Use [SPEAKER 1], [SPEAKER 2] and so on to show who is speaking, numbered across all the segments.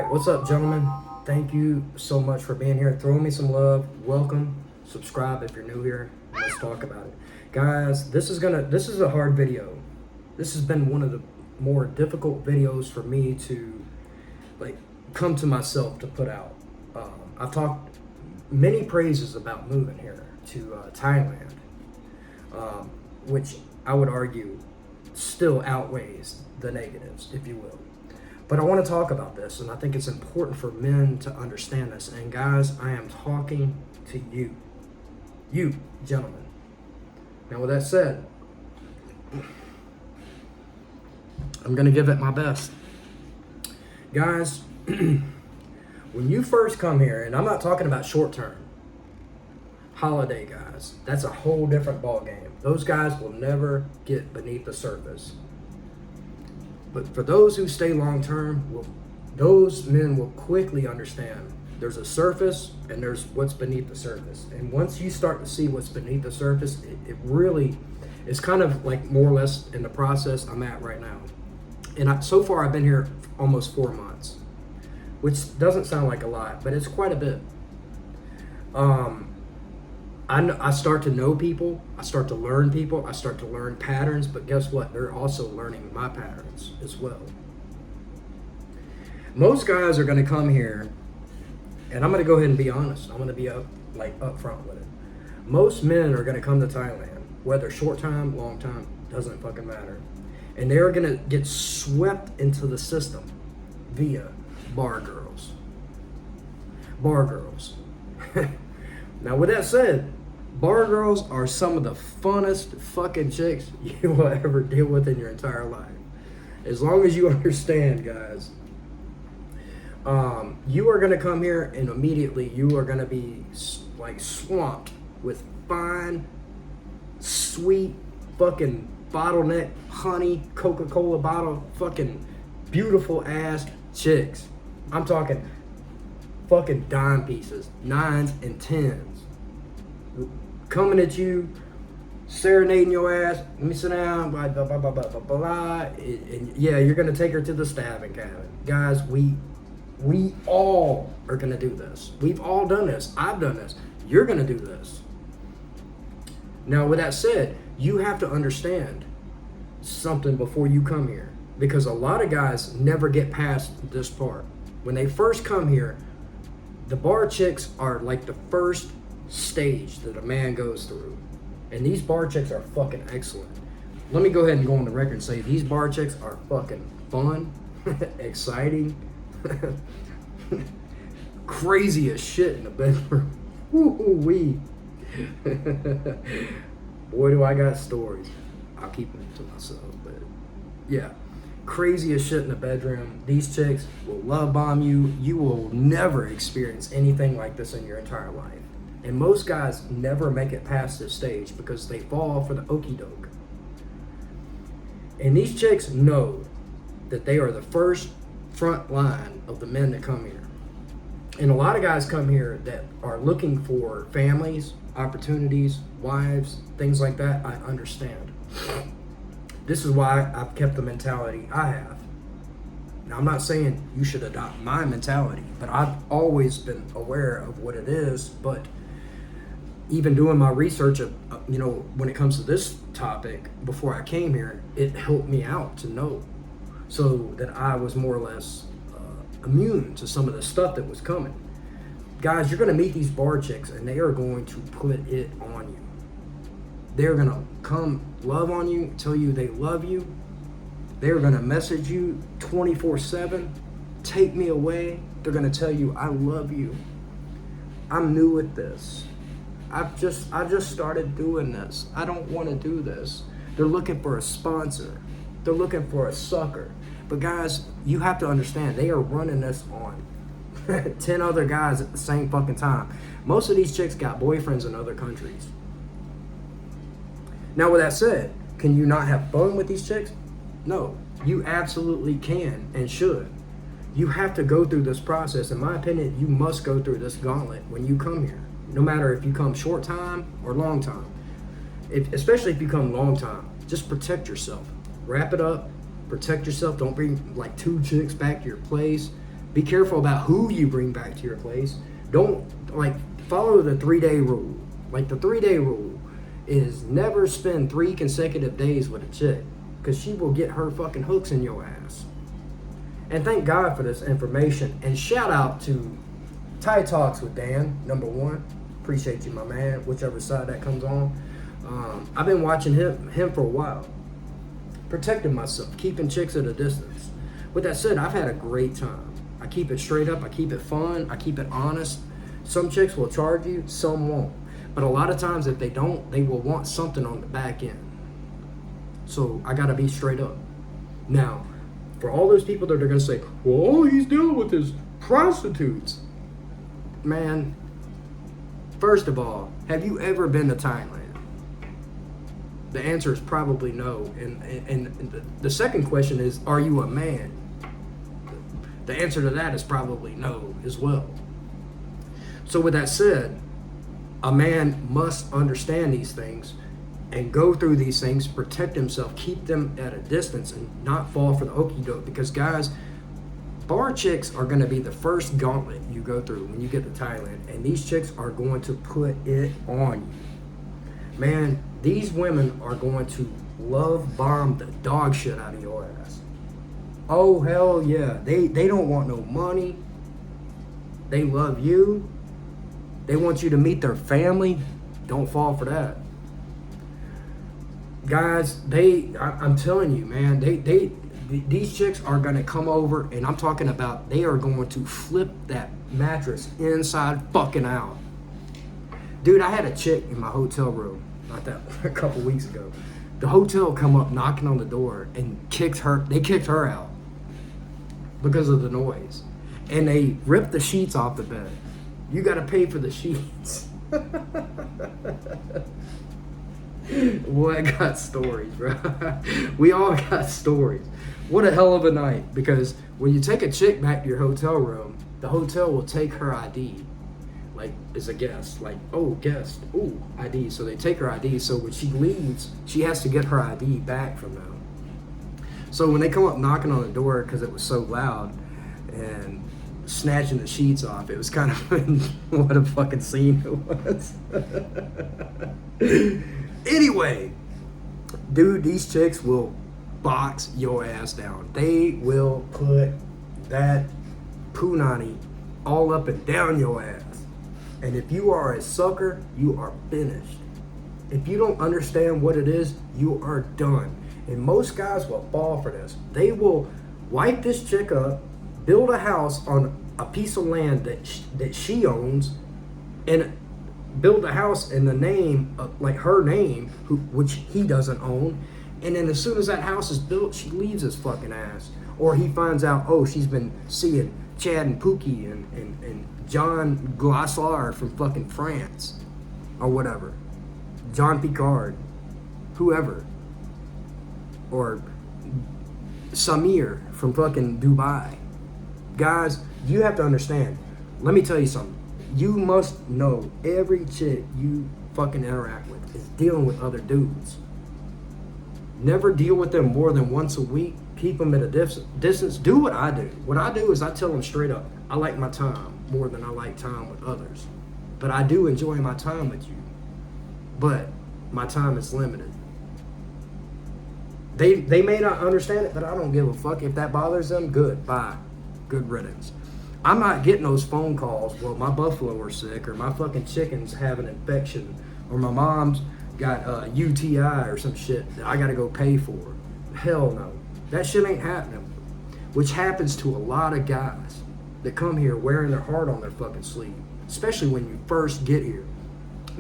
[SPEAKER 1] right, what's up, gentlemen? Thank you so much for being here. Throw me some love. Welcome. Subscribe if you're new here. Let's talk about it, guys. This is a hard video. This has been one of the more difficult videos for me to come to myself to put out. I've talked many praises about moving here to Thailand, which I would argue still outweighs the negatives, if you will. But I want to talk about this, and I think it's important for men to understand this. And guys, I am talking to you gentlemen. Now, with that said, I'm going to give it my best. Guys, when you first come here, and I'm not talking about short term, holiday guys, that's a whole different ball game. Those guys will never get beneath the surface. But for those who stay long term, those men will quickly understand there's a surface and there's what's beneath the surface. And once you start to see what's beneath the surface, it really is kind of like more or less in the process I'm at right now. And so far I've been here almost 4 months, which doesn't sound like a lot, but it's quite a bit. I start to know people, I start to learn people, I start to learn patterns, but guess what? They're also learning my patterns as well. Most guys are going to come here, and I'm going to go ahead and be honest. I'm going to be up front with it. Most men are going to come to Thailand, whether short time, long time, doesn't fucking matter. And they're going to get swept into the system via bar girls. Bar girls. Now, with that said, bar girls are some of the funnest fucking chicks you will ever deal with in your entire life. As long as you understand, guys, you are going to come here and immediately you are going to be swamped with fine, sweet, fucking bottleneck, honey, Coca-Cola bottle, fucking beautiful ass chicks. I'm talking fucking dime pieces, 9s and 10s. Coming at you, serenading your ass. Let me sit down. Blah blah blah blah blah blah blah. And yeah, you're gonna take her to the stabbing cabin, guys. We all are gonna do this. We've all done this. I've done this. You're gonna do this. Now, with that said, you have to understand something before you come here, because a lot of guys never get past this part. When they first come here, the bar chicks are like the first stage that a man goes through, and these bar chicks are fucking excellent. Let me go ahead and go on the record and say these bar chicks are fucking fun, exciting, crazy as shit in the bedroom. Woo-wee. Boy, do I got stories. I'll keep them to myself, but yeah, crazy as shit in the bedroom. These chicks will love bomb you. You will never experience anything like this in your entire life. And most guys never make it past this stage because they fall for the okie doke. And these chicks know that they are the first front line of the men that come here. And a lot of guys come here that are looking for families, opportunities, wives, things like that. I understand. This is why I've kept the mentality I have. Now, I'm not saying you should adopt my mentality, but I've always been aware of what it is. But even doing my research of, when it comes to this topic before I came here, it helped me out to know so that I was more or less immune to some of the stuff that was coming. Guys, you're going to meet these bar chicks and they are going to put it on you. They're going to come love on you, tell you they love you. They're going to message you 24/7. Take me away. They're going to tell you, I love you. I'm new at this. I just started doing this. I don't want to do this. They're looking for a sponsor. They're looking for a sucker. But guys, you have to understand, they are running this on 10 other guys at the same fucking time. Most of these chicks got boyfriends in other countries. Now, with that said, can you not have fun with these chicks? No, you absolutely can and should. You have to go through this process. In my opinion, you must go through this gauntlet when you come here. No matter if you come short time or long time. Especially if you come long time, just protect yourself. Wrap it up, protect yourself. Don't bring like 2 chicks back to your place. Be careful about who you bring back to your place. Don't, like, follow the 3-day rule. Like, the 3-day rule is never spend 3 consecutive days with a chick, because she will get her fucking hooks in your ass. And thank God for this information. And shout out to Thai Talks with Dan, #1. Appreciate you, my man, whichever side that comes on. I've been watching him for a while. Protecting myself, keeping chicks at a distance. With that said, I've had a great time. I keep it straight up, I keep it fun, I keep it honest. Some chicks will charge you, some won't. But a lot of times if they don't, they will want something on the back end. So I gotta be straight up. Now, for all those people that are gonna say, well, he's dealing with his prostitutes. Man, first of all, have you ever been to Thailand? The answer is probably no. And the second question is, are you a man? The answer to that is probably no as well. So with that said, a man must understand these things and go through these things, protect himself, keep them at a distance, and not fall for the okie doke. Because guys, bar chicks are going to be the first gauntlet you go through when you get to Thailand, and these chicks are going to put it on you. Man, these women are going to love bomb the dog shit out of your ass. Oh, hell yeah. They don't want no money. They love you. They want you to meet their family. Don't fall for that. Guys, I'm telling you, man, these chicks are going to come over, and I'm talking about they are going to flip that mattress inside fucking out. Dude, I had a chick in my hotel room, a couple weeks ago. The hotel come up knocking on the door and they kicked her out because of the noise. And they ripped the sheets off the bed. You got to pay for the sheets. Boy, I got stories, bro. We all got stories. What a hell of a night. Because when you take a chick back to your hotel room, the hotel will take her ID. Like, as a guest. Like, oh, guest. Ooh, ID. So they take her ID. So when she leaves, she has to get her ID back from them. So when they come up knocking on the door, because it was so loud, and snatching the sheets off, it was kind of what a fucking scene it was. Anyway, dude, these chicks will box your ass down. They will put that punani all up and down your ass. And if you are a sucker, you are finished. If you don't understand what it is, you are done. And most guys will fall for this. They will wipe this chick up, build a house on a piece of land that she owns, and build a house in the name of, like, her name, which he doesn't own. And then as soon as that house is built, she leaves his fucking ass. Or he finds out, oh, she's been seeing Chad and Pookie and John Glassard from fucking France or whatever. John Picard, whoever. Or Samir from fucking Dubai. Guys, you have to understand. Let me tell you something. You must know every chick you fucking interact with is dealing with other dudes. Never deal with them more than once a week. Keep them at a distance. Do what I do. What I do is I tell them straight up, I like my time more than I like time with others. But I do enjoy my time with you. But my time is limited. They may not understand it, but I don't give a fuck. If that bothers them, good, bye. Good riddance. I'm not getting those phone calls, well, my buffalo are sick, or my fucking chickens have an infection, or my mom's got UTI or some shit that I gotta go pay for. Hell no. That shit ain't happening. Which happens to a lot of guys that come here wearing their heart on their fucking sleeve, especially when you first get here.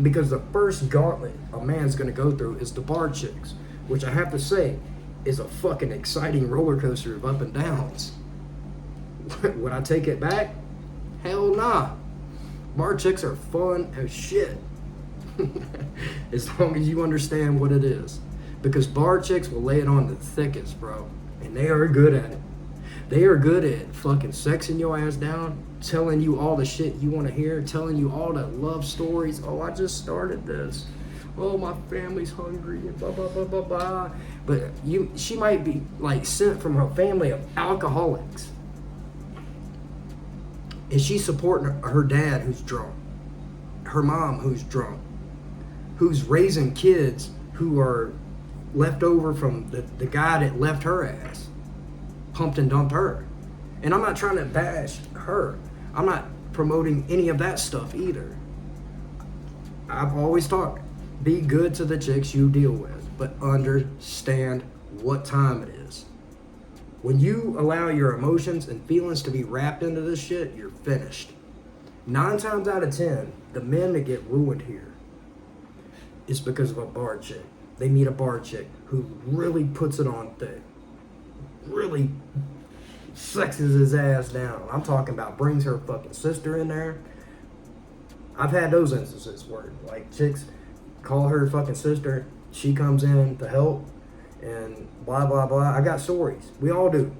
[SPEAKER 1] Because the first gauntlet a man's gonna go through is the bar chicks, which I have to say is a fucking exciting roller coaster of up and downs. Would I take it back? Hell nah. Bar chicks are fun as shit. As long as you understand what it is. Because bar chicks will lay it on the thickest, bro. And they are good at it. They are good at fucking sexing your ass down, telling you all the shit you want to hear, telling you all the love stories. Oh, I just started this. Oh, my family's hungry and blah, blah, blah, blah, blah. But she might be like sent from her family of alcoholics. Is she supporting her dad who's drunk? Her mom who's drunk? Who's raising kids who are left over from the guy that left her ass, pumped and dumped her? And I'm not trying to bash her. I'm not promoting any of that stuff either. I've always talked, be good to the chicks you deal with, but understand what time it is. When you allow your emotions and feelings to be wrapped into this shit, you're finished. 9 times out of 10, the men that get ruined here is because of a bar chick. They meet a bar chick who really puts it on thick, really sexes his ass down. I'm talking about brings her fucking sister in there. I've had those instances where like chicks call her fucking sister, she comes in to help, and blah blah blah. I got stories. We all do.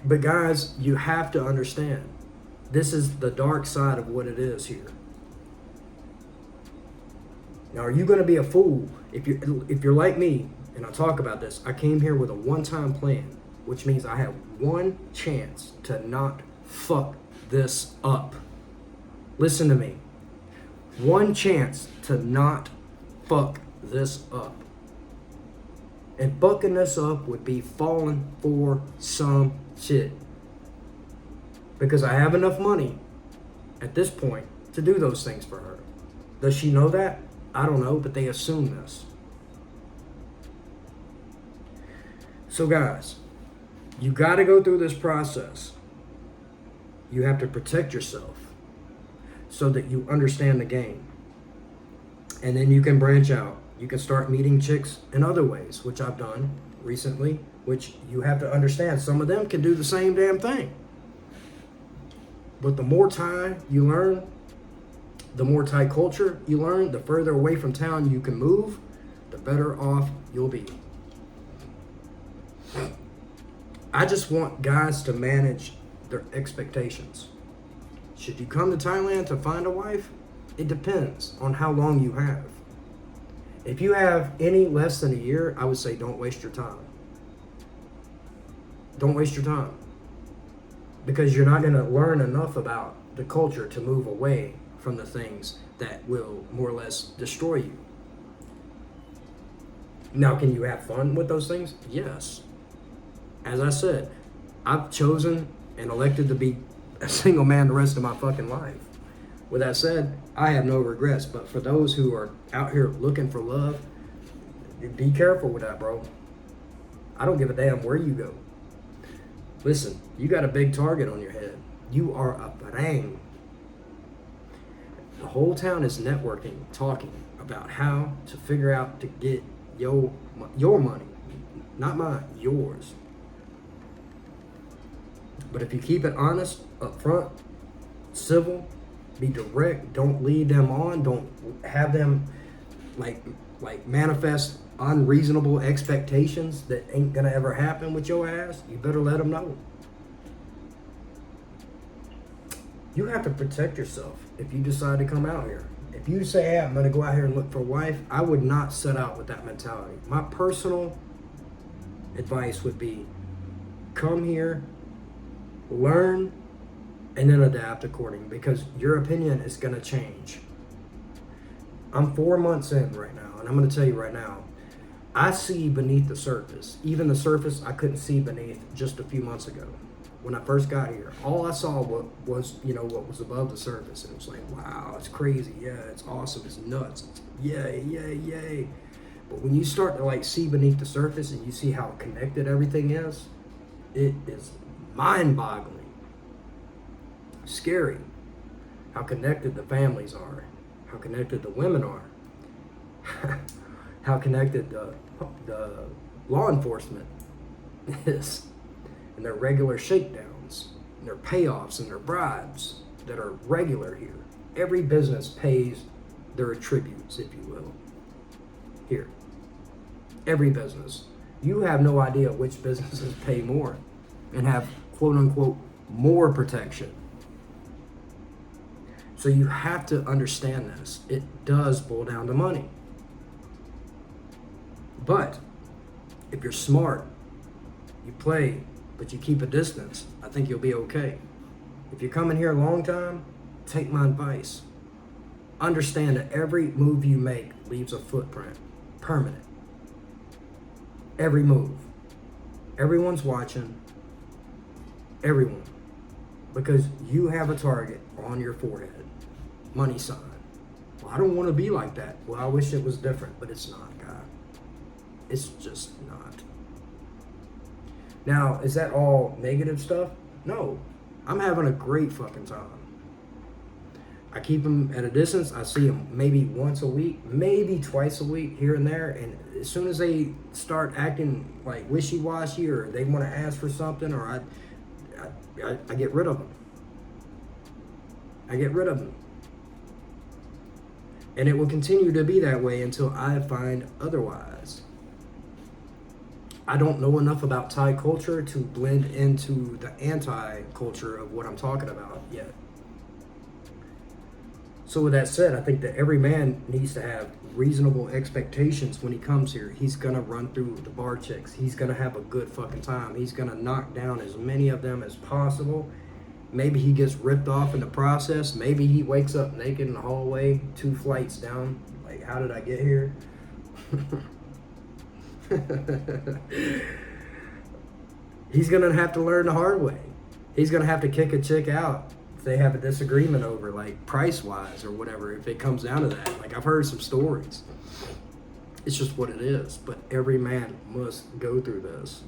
[SPEAKER 1] But guys, you have to understand, this is the dark side of what it is here. Now, are you going to be a fool if you're like me? And I talk about this. I came here with a one-time plan, which means I have one chance to not fuck this up. Listen to me. One chance to not fuck this up. And fucking this up would be falling for some shit. Because I have enough money at this point to do those things for her. Does she know that? I don't know, but they assume this. So guys, you got to go through this process. You have to protect yourself so that you understand the game. And then you can branch out. You can start meeting chicks in other ways, which I've done recently, which you have to understand. Some of them can do the same damn thing. But the more time you learn, the more Thai culture you learn, the further away from town you can move, the better off you'll be. I just want guys to manage their expectations. Should you come to Thailand to find a wife? It depends on how long you have. If you have any less than a year, I would say don't waste your time. Don't waste your time. Because you're not going to learn enough about the culture to move away from the things that will more or less destroy you. Now, can you have fun with those things? Yes. As I said, I've chosen and elected to be a single man the rest of my fucking life. With that said, I have no regrets. But for those who are out here looking for love, be careful with that, bro. I don't give a damn where you go. Listen, you got a big target on your head. You are a parang. The whole town is networking, talking about how to figure out to get your money. Not mine, yours. But if you keep it honest, upfront, civil, be direct, don't lead them on, don't have them like manifest unreasonable expectations that ain't gonna ever happen with your ass, you better let them know. You have to protect yourself if you decide to come out here. If you say, hey, I'm gonna go out here and look for a wife, I would not set out with that mentality. My personal advice would be, come here, learn, and then adapt accordingly, because your opinion is gonna change. I'm 4 months in right now, and I'm gonna tell you right now, I see beneath the surface. Even the surface I couldn't see beneath just a few months ago. When I first got here, all I saw was what was above the surface. And it was like, wow, it's crazy. Yeah, it's awesome. It's nuts. It's yay, yay, yay. But when you start to like see beneath the surface and you see how connected everything is, it is mind-boggling. Scary. How connected the families are. How connected the women are. How connected the law enforcement is. And their regular shakedowns, and their payoffs, and their bribes that are regular here. Every business pays their attributes, if you will. Here. Every business. You have no idea which businesses pay more and have, quote unquote, more protection. So you have to understand this. It does boil down to money. But if you're smart, you play, but you keep a distance, I think you'll be okay. If you're coming here a long time, take my advice. Understand that every move you make leaves a footprint, permanent. Every move. Everyone's watching. Everyone. Because you have a target on your forehead. Money sign. Well, I don't want to be like that. Well, I wish it was different, but it's not, God. It's just not. Now, is that all negative stuff? No. I'm having a great fucking time. I keep them at a distance. I see them maybe once a week, maybe twice a week here and there. And as soon as they start acting like wishy-washy or they want to ask for something, or I get rid of them. I get rid of them. And it will continue to be that way until I find otherwise. I don't know enough about Thai culture to blend into the anti-culture of what I'm talking about yet. So with that said, I think that every man needs to have reasonable expectations when he comes here. He's gonna run through the bar chicks. He's gonna have a good fucking time. He's gonna knock down as many of them as possible. Maybe he gets ripped off in the process. Maybe he wakes up naked in the hallway 2 flights down. Like, how did I get here? He's gonna have to learn the hard way. He's gonna have to kick a chick out if they have a disagreement over, like, price-wise or whatever, if it comes down to that. Like, I've heard some stories. It's just what it is. But every man must go through this.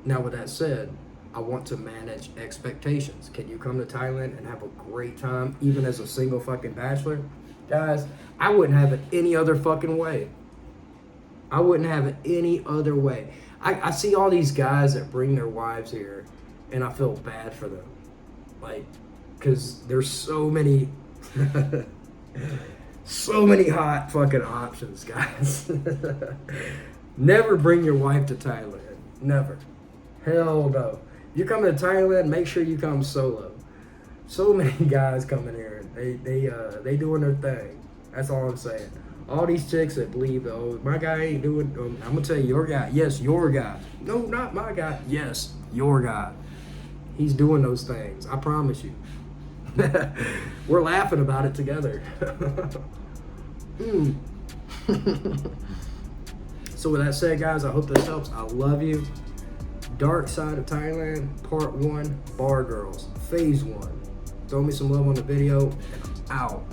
[SPEAKER 1] Now, with that said, I want to manage expectations. Can you come to Thailand and have a great time, even as a single fucking bachelor? Guys, I wouldn't have it any other fucking way. I wouldn't have it any other way. I see all these guys that bring their wives here, and I feel bad for them. Like, because there's so many, so many hot fucking options, guys. Never bring your wife to Thailand. Never. Hell no. You come to Thailand, make sure you come solo. So many guys coming here. They doing their thing. That's all I'm saying. All these chicks that believe, oh, my guy ain't doing, I'm going to tell you, your guy. Yes, your guy. No, not my guy. Yes, your guy. He's doing those things. I promise you. We're laughing about it together. So with that said, guys, I hope this helps. I love you. Dark Side of Thailand, Part 1, Bar Girls, Phase 1. Throw me some love on the video, and I'm out.